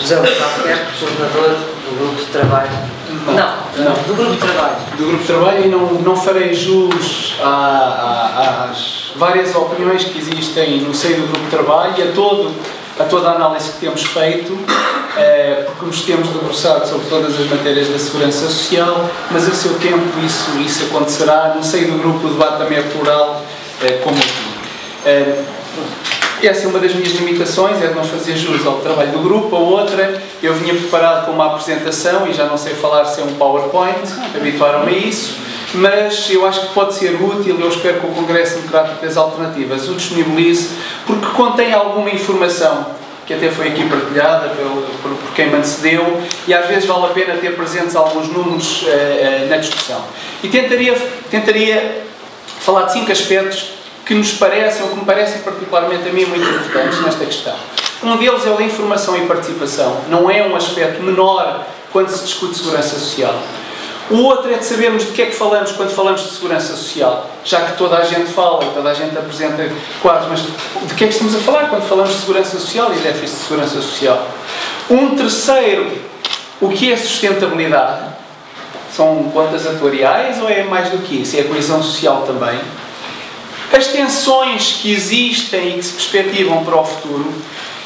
José Albuquerque, coordenador do Grupo de Trabalho. Não, do Grupo de Trabalho. Do Grupo de Trabalho, e não farei jus às várias opiniões que existem no seio do Grupo de Trabalho e a toda a análise que temos feito, porque nos temos debruçado sobre todas as matérias da segurança social, mas a seu tempo isso acontecerá. No seio do grupo o debate também é plural, como aqui. Essa é uma das minhas limitações, é de não fazer jus ao trabalho do grupo. A outra, eu vinha preparado com uma apresentação e já não sei falar sem um PowerPoint, habituaram-me a isso, mas eu acho que pode ser útil. Eu espero que o Congresso Democrático das Alternativas o disponibilize, porque contém alguma informação que até foi aqui partilhada por quem me antecedeu, e às vezes vale a pena ter presentes alguns números na discussão. E tentaria falar de 5 aspectos que nos parecem, ou que me parecem particularmente a mim, muito importantes nesta questão. Um deles é o da informação e participação. Não é um aspecto menor quando se discute segurança social. O outro é de sabermos de que é que falamos quando falamos de segurança social, já que toda a gente fala e toda a gente apresenta quadros, mas de que é que estamos a falar quando falamos de segurança social e déficit de segurança social? Um terceiro, o que é sustentabilidade? São contas atuariais ou é mais do que isso? É a coesão social também? As tensões que existem e que se perspectivam para o futuro.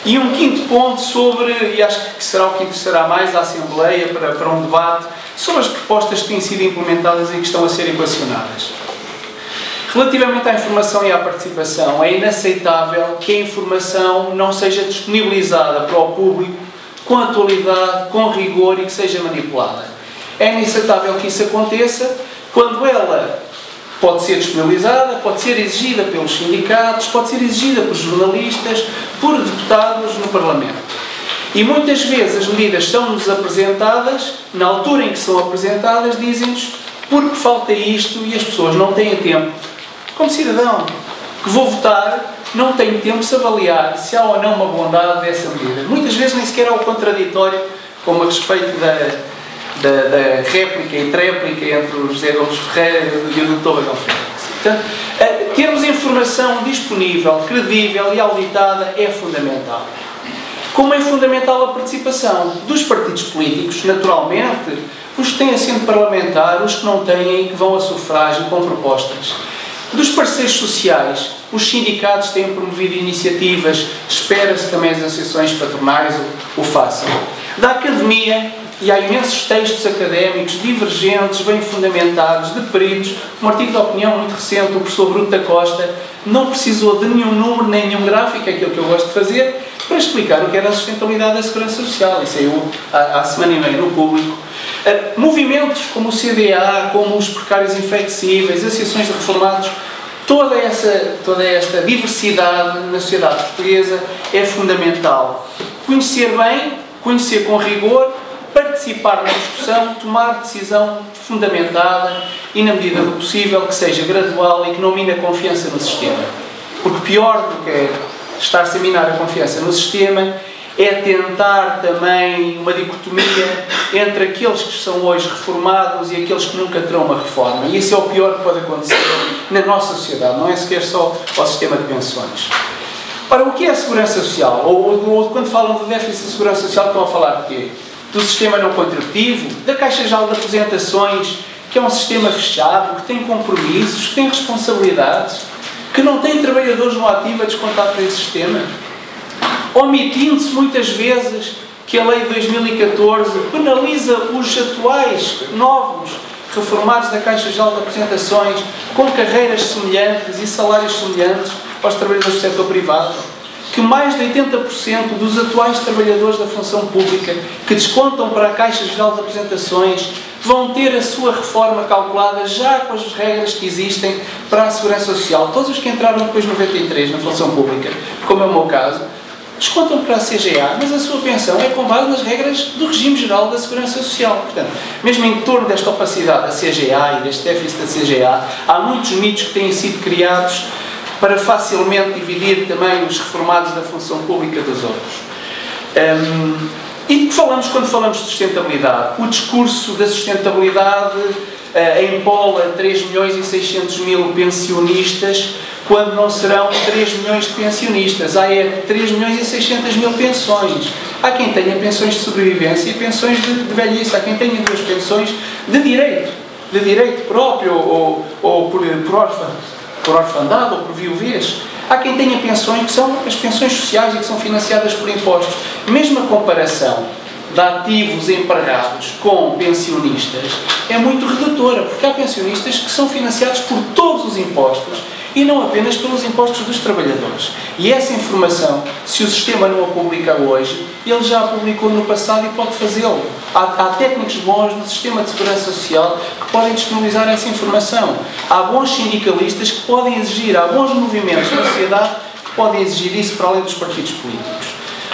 E um quinto ponto sobre, e acho que será o que interessará mais à Assembleia para um debate, sobre as propostas que têm sido implementadas e que estão a ser equacionadas. Relativamente à informação e à participação, é inaceitável que a informação não seja disponibilizada para o público com atualidade, com rigor e que seja manipulada. É inaceitável que isso aconteça quando ela pode ser disponibilizada, pode ser exigida pelos sindicatos, pode ser exigida por jornalistas, por deputados no Parlamento. E muitas vezes as medidas são-nos apresentadas, na altura em que são apresentadas, dizem-nos porque falta isto e as pessoas não têm tempo. Como cidadão que vou votar, não tenho tempo de se avaliar se há ou não uma bondade dessa medida. Muitas vezes nem sequer há o contraditório, como a respeito da réplica e tréplica entre o José Gomes Ferreira e o Dr. Adão Félix. Portanto, termos informação disponível, credível e auditada é fundamental. Como é fundamental a participação dos partidos políticos, naturalmente, os que têm assento parlamentar, os que não têm e que vão a sufrágio com propostas. Dos parceiros sociais, os sindicatos têm promovido iniciativas, espera-se também as associações patronais o façam. Da academia, e há imensos textos académicos divergentes, bem fundamentados, de peritos. Um artigo de opinião muito recente, o professor Bruno da Costa, não precisou de nenhum número, nem nenhum gráfico, é aquilo que eu gosto de fazer, para explicar o que era a sustentabilidade da segurança social. Isso saiu há semana e meia no Público. Movimentos como o CDA, como os precários inflexíveis, associações de reformados, toda esta diversidade na sociedade portuguesa é fundamental. Conhecer bem, conhecer com rigor, participar na discussão, tomar decisão fundamentada e, na medida do possível, que seja gradual e que não mine a confiança no sistema. Porque pior do que estar-se a minar a confiança no sistema é tentar também uma dicotomia entre aqueles que são hoje reformados e aqueles que nunca terão uma reforma. E isso é o pior que pode acontecer na nossa sociedade, não é sequer só ao sistema de pensões. Ora, o que é a segurança social? Ou quando falam de déficit de segurança social, estão a falar de quê? Do sistema não contributivo, da Caixa Geral de Aposentações, que é um sistema fechado, que tem compromissos, que tem responsabilidades, que não tem trabalhadores no ativo a descontar para esse sistema, omitindo-se muitas vezes que a Lei de 2014 penaliza os atuais, novos, reformados da Caixa Geral de Aposentações com carreiras semelhantes e salários semelhantes aos trabalhadores do setor privado. Que mais de 80% dos atuais trabalhadores da função pública que descontam para a Caixa Geral de Aposentações vão ter a sua reforma calculada já com as regras que existem para a Segurança Social. Todos os que entraram depois de 93 na função pública, como é o meu caso, descontam para a CGA, mas a sua pensão é com base nas regras do regime geral da Segurança Social. Portanto, mesmo em torno desta opacidade da CGA e deste déficit da CGA, há muitos mitos que têm sido criados para facilmente dividir também os reformados da função pública dos outros. E falamos, quando falamos de sustentabilidade, o discurso da sustentabilidade em Pola 3.600.000 pensionistas, quando não serão 3 milhões de pensionistas. Há 3.600.000 pensões. Há quem tenha pensões de sobrevivência e pensões de velhice. Há quem tenha 2 pensões de direito próprio, ou por orfandade, ou por viuvez. Há quem tenha pensões que são as pensões sociais e que são financiadas por impostos. Mesmo a comparação de ativos empregados com pensionistas é muito redutora, porque há pensionistas que são financiados por todos os impostos e não apenas pelos impostos dos trabalhadores. E essa informação, se o sistema não a publica hoje, ele já a publicou no passado e pode fazê-lo. Há técnicos bons no sistema de segurança social que podem disponibilizar essa informação. Há bons sindicalistas que podem exigir, há bons movimentos na sociedade que podem exigir isso para além dos partidos políticos.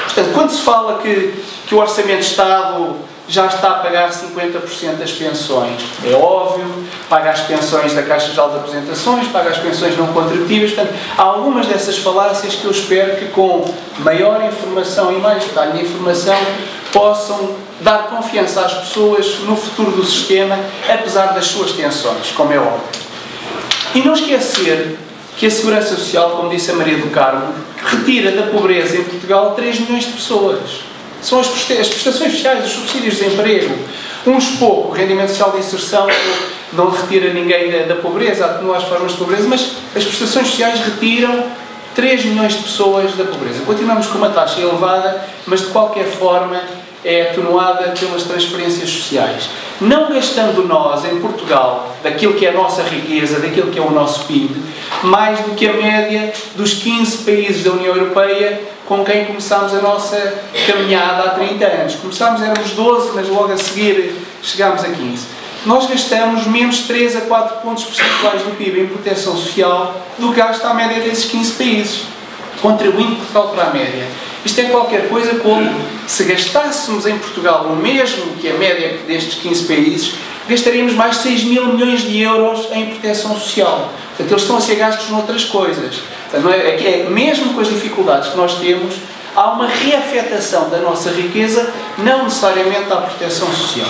Portanto, quando se fala que o Orçamento de Estado já está a pagar 50% das pensões, é óbvio, paga as pensões da Caixa Geral de Aposentações, paga as pensões não contributivas. Portanto, há algumas dessas falácias que eu espero que com maior informação e mais detalhe de informação possam dar confiança às pessoas no futuro do sistema, apesar das suas tensões, como é óbvio. E não esquecer que a Segurança Social, como disse a Maria do Carmo, retira da pobreza em Portugal 3 milhões de pessoas. São as prestações sociais, os subsídios de desemprego. Uns pouco, o rendimento social de inserção não retira ninguém da pobreza, atenua as formas de pobreza, mas as prestações sociais retiram 3 milhões de pessoas da pobreza. Continuamos com uma taxa elevada, mas de qualquer forma é atenuada pelas transferências sociais. Não gastando nós, em Portugal, daquilo que é a nossa riqueza, daquilo que é o nosso PIB, mais do que a média dos 15 países da União Europeia com quem começámos a nossa caminhada há 30 anos. Começámos, éramos 12, mas logo a seguir chegámos a 15. Nós gastamos menos 3 a 4 pontos percentuais do PIB em proteção social do que gasta a média desses 15 países, contribuindo Portugal para a média. Isto é qualquer coisa como se gastássemos em Portugal o mesmo que a média destes 15 países, gastaríamos mais de 6 mil milhões de euros em proteção social. Portanto, eles estão a ser gastos noutras coisas. Portanto, não é, mesmo com as dificuldades que nós temos, há uma reafetação da nossa riqueza, não necessariamente à proteção social.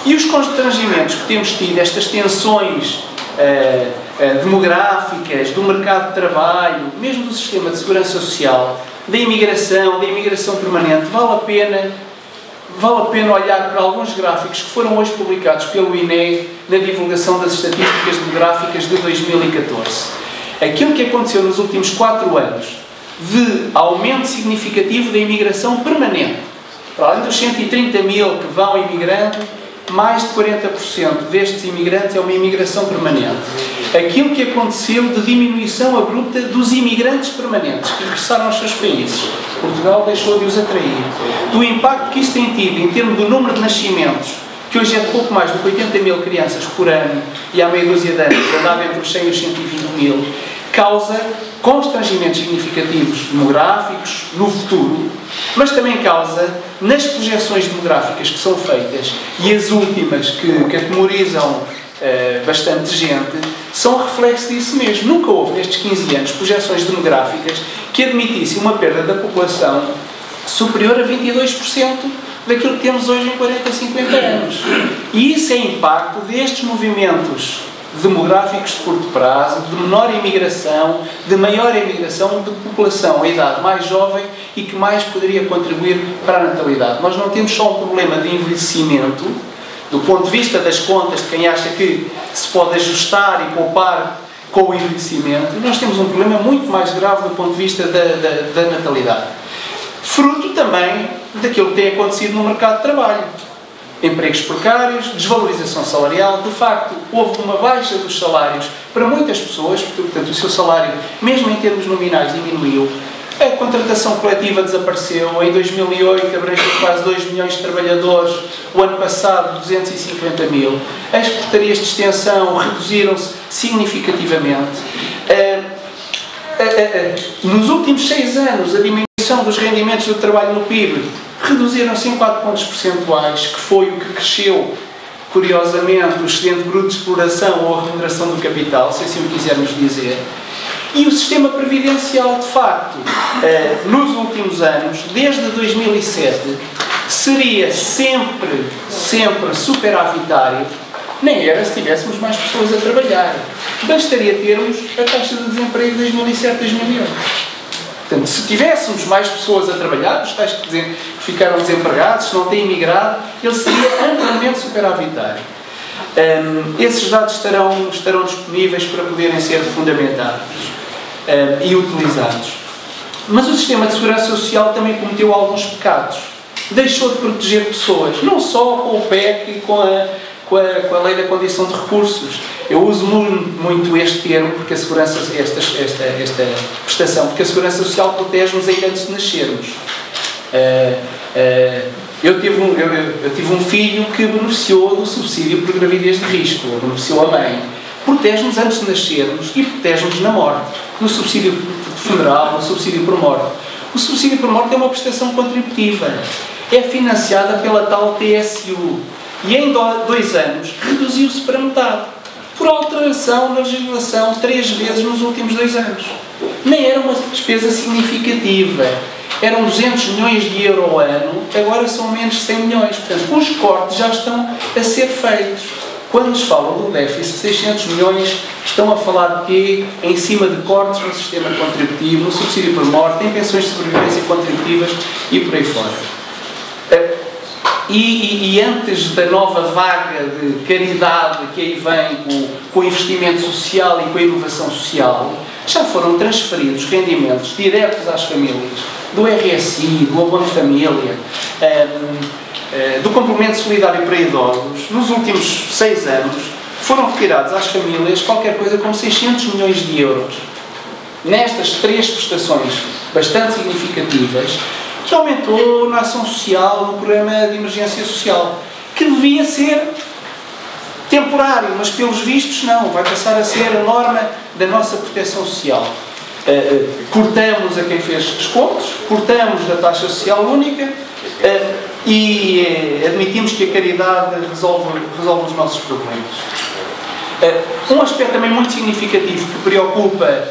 E os constrangimentos que temos tido, estas tensões demográficas, do mercado de trabalho, mesmo do sistema de segurança social, da imigração permanente, vale a pena olhar para alguns gráficos que foram hoje publicados pelo INE na divulgação das estatísticas demográficas de 2014. Aquilo que aconteceu nos últimos 4 anos de aumento significativo da imigração permanente, para além dos 130 mil que vão imigrando, mais de 40% destes imigrantes é uma imigração permanente. Aquilo que aconteceu de diminuição abrupta dos imigrantes permanentes que regressaram aos seus países. Portugal deixou de os atrair. Do impacto que isso tem tido em termos do número de nascimentos, que hoje é de pouco mais de 80 mil crianças por ano, e há meia dúzia de anos andava entre os 100 e os 120 mil, causa constrangimentos significativos demográficos no futuro, mas também causa, nas projeções demográficas que são feitas, e as últimas que atemorizam bastante gente, são reflexo disso mesmo. Nunca houve, nestes 15 anos, projeções demográficas que admitissem uma perda da população superior a 22% daquilo que temos hoje em 40, 50 anos. E isso é impacto destes movimentos demográficos de curto prazo, de menor imigração, de maior imigração, de população a idade mais jovem e que mais poderia contribuir para a natalidade. Nós não temos só um problema de envelhecimento, do ponto de vista das contas de quem acha que se pode ajustar e poupar com o envelhecimento, nós temos um problema muito mais grave do ponto de vista da natalidade. Fruto também daquilo que tem acontecido no mercado de trabalho. Empregos precários, desvalorização salarial. De facto, houve uma baixa dos salários para muitas pessoas, portanto o seu salário, mesmo em termos nominais, diminuiu. A contratação coletiva desapareceu. Em 2008 abrangeu quase 2 milhões de trabalhadores, o ano passado 250 mil. As portarias de extensão reduziram-se significativamente. Nos últimos 6 anos, a diminuição dos rendimentos do trabalho no PIB reduziram-se em 4 pontos percentuais, que foi o que cresceu, curiosamente, o excedente bruto de exploração ou a remuneração do capital, se assim o quisermos dizer. E o sistema previdencial, de facto, nos últimos anos, desde 2007, seria sempre superavitário, Nem era se tivéssemos mais pessoas a trabalhar. Bastaria termos a taxa de desemprego de 2007-2008. Portanto, se tivéssemos mais pessoas a trabalhar, os tais que ficaram desempregados, se não têm imigrado, ele seria amplamente superavitário. Esses dados estarão disponíveis para poderem ser fundamentados e utilizados. Mas o sistema de segurança social também cometeu alguns pecados. Deixou de proteger pessoas, não só com o PEC e com a lei da condição de recursos. Eu uso muito este termo, porque a segurança, esta prestação, porque a segurança social protege-nos ainda antes de nascermos. Eu tive um filho que beneficiou do subsídio por gravidez de risco, beneficiou a mãe. Protege-nos antes de nascermos e protege-nos na morte, no subsídio funeral, no subsídio por morte. O subsídio por morte é uma prestação contributiva, é financiada pela tal TSU e em 2 anos reduziu-se para metade, por alteração na legislação 3 vezes nos últimos 2 anos. Nem era uma despesa significativa. Eram 200 milhões de euros ao ano, agora são menos de 100 milhões. Portanto, os cortes já estão a ser feitos. Quando nos falam do déficit de 600 milhões, estão a falar de quê? Em cima de cortes no sistema contributivo, no subsídio por morte, em pensões de sobrevivência contributivas e por aí fora. E antes da nova vaga de caridade que aí vem com o investimento social e com a inovação social, já foram transferidos rendimentos diretos às famílias, do RSI, do Abono de Família, do complemento solidário para idosos. Nos últimos 6 anos foram retirados às famílias qualquer coisa como 600 milhões de euros. Nestas 3 prestações bastante significativas, que aumentou na ação social, no programa de emergência social, que devia ser temporário, mas pelos vistos não, vai passar a ser a norma da nossa proteção social. Cortamos a quem fez descontos, cortamos da taxa social única e admitimos que a caridade resolve os nossos problemas. Um aspecto também muito significativo que preocupa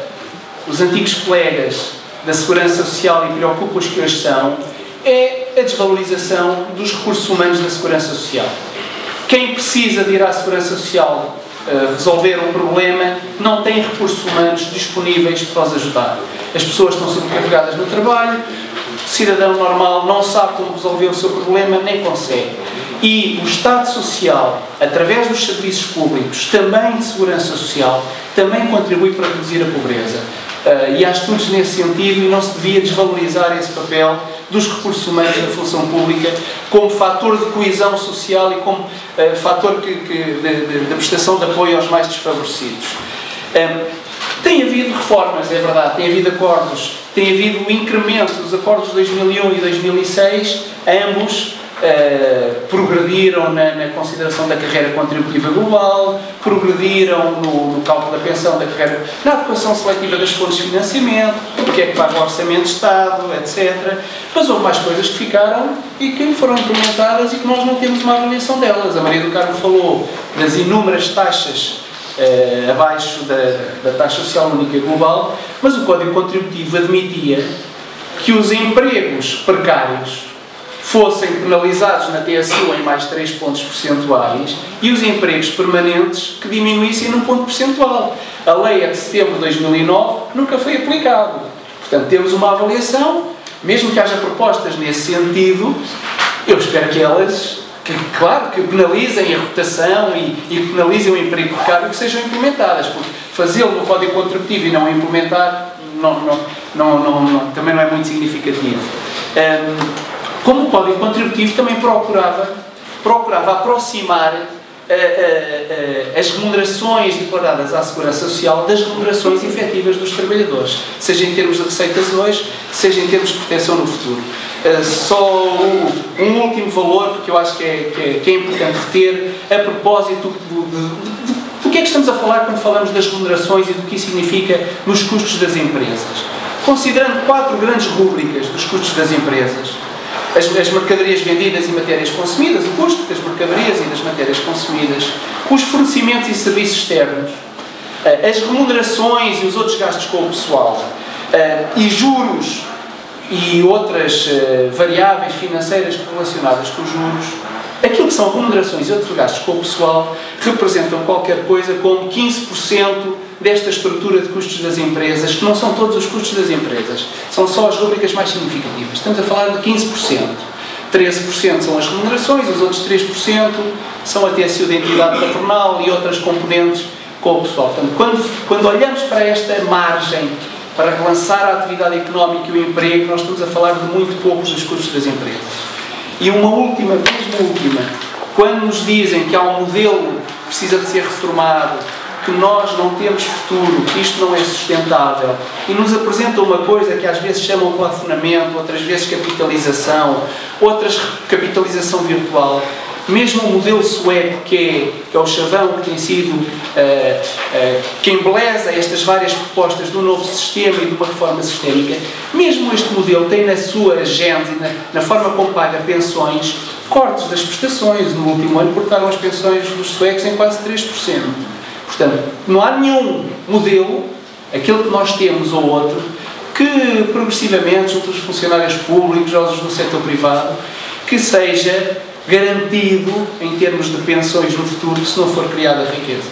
os antigos colegas da Segurança Social e preocupa os que hoje são, é a desvalorização dos recursos humanos da Segurança Social. Quem precisa de ir à Segurança Social resolver um problema não tem recursos humanos disponíveis para os ajudar. As pessoas estão sobrecarregadas no trabalho, o cidadão normal não sabe como resolver o seu problema, nem consegue. E o Estado Social, através dos serviços públicos, também de Segurança Social, também contribui para reduzir a pobreza. E há estudos nesse sentido e não se devia desvalorizar esse papel dos recursos humanos da função pública como fator de coesão social e como fator de prestação de apoio aos mais desfavorecidos. Tem havido reformas, é verdade, tem havido acordos, tem havido o incremento dos acordos de 2001 e 2006, ambos progrediram na consideração da carreira contributiva global, progrediram no cálculo da pensão da carreira, na adequação seletiva das fontes de financiamento, o que é que paga o Orçamento de Estado, etc. Mas houve mais coisas que ficaram e que foram implementadas e que nós não temos uma avaliação delas. A Maria do Carmo falou das inúmeras taxas abaixo da taxa social única global, mas o Código Contributivo admitia que os empregos precários fossem penalizados na TSU em mais 3 pontos percentuais e os empregos permanentes que diminuíssem num ponto percentual. A lei é de setembro de 2009, nunca foi aplicado. Portanto, temos uma avaliação, mesmo que haja propostas nesse sentido, eu espero que elas, claro, que penalizem a rotação e penalizem o emprego precário, que sejam implementadas, porque fazê-lo no Código Contributivo e não implementar também não é muito significativo. Como o Código Contributivo também procurava aproximar as remunerações declaradas à Segurança Social das remunerações efetivas dos trabalhadores, seja em termos de receitas hoje, seja em termos de proteção no futuro. Só um último valor, porque eu acho que é importante reter, a propósito do que é que estamos a falar quando falamos das remunerações e do que isso significa nos custos das empresas. Considerando 4 grandes rúbricas dos custos das empresas: as mercadorias vendidas e matérias consumidas, o custo das mercadorias e das matérias consumidas, os fornecimentos e serviços externos, as remunerações e os outros gastos com o pessoal, e juros e outras variáveis financeiras relacionadas com os juros, Aquilo que são remunerações e outros gastos com o pessoal representam qualquer coisa como 15% desta estrutura de custos das empresas, que não são todos os custos das empresas, são só as rubricas mais significativas. Estamos a falar de 15%. 13% são as remunerações, os outros 3% são a TSU da entidade patronal e outras componentes com o pessoal. Portanto, quando olhamos para esta margem para relançar a atividade económica e o emprego, nós estamos a falar de muito poucos dos custos das empresas. E uma última, quando nos dizem que há um modelo que precisa de ser reformado, que nós não temos futuro, que isto não é sustentável, e nos apresentam uma coisa que às vezes chamam de plafonamento, outras vezes capitalização, outras capitalização virtual, mesmo o modelo sueco, que é o chavão que tem sido, que embeleza estas várias propostas de um novo sistema e de uma reforma sistémica, mesmo este modelo tem na sua gênese, na forma como paga pensões, cortes das prestações. No último ano cortaram as pensões dos suecos em quase 3%. Portanto, não há nenhum modelo, aquele que nós temos ou outro, que progressivamente, junto aos funcionários públicos, aos do setor privado, que seja garantido em termos de pensões no futuro, se não for criada riqueza.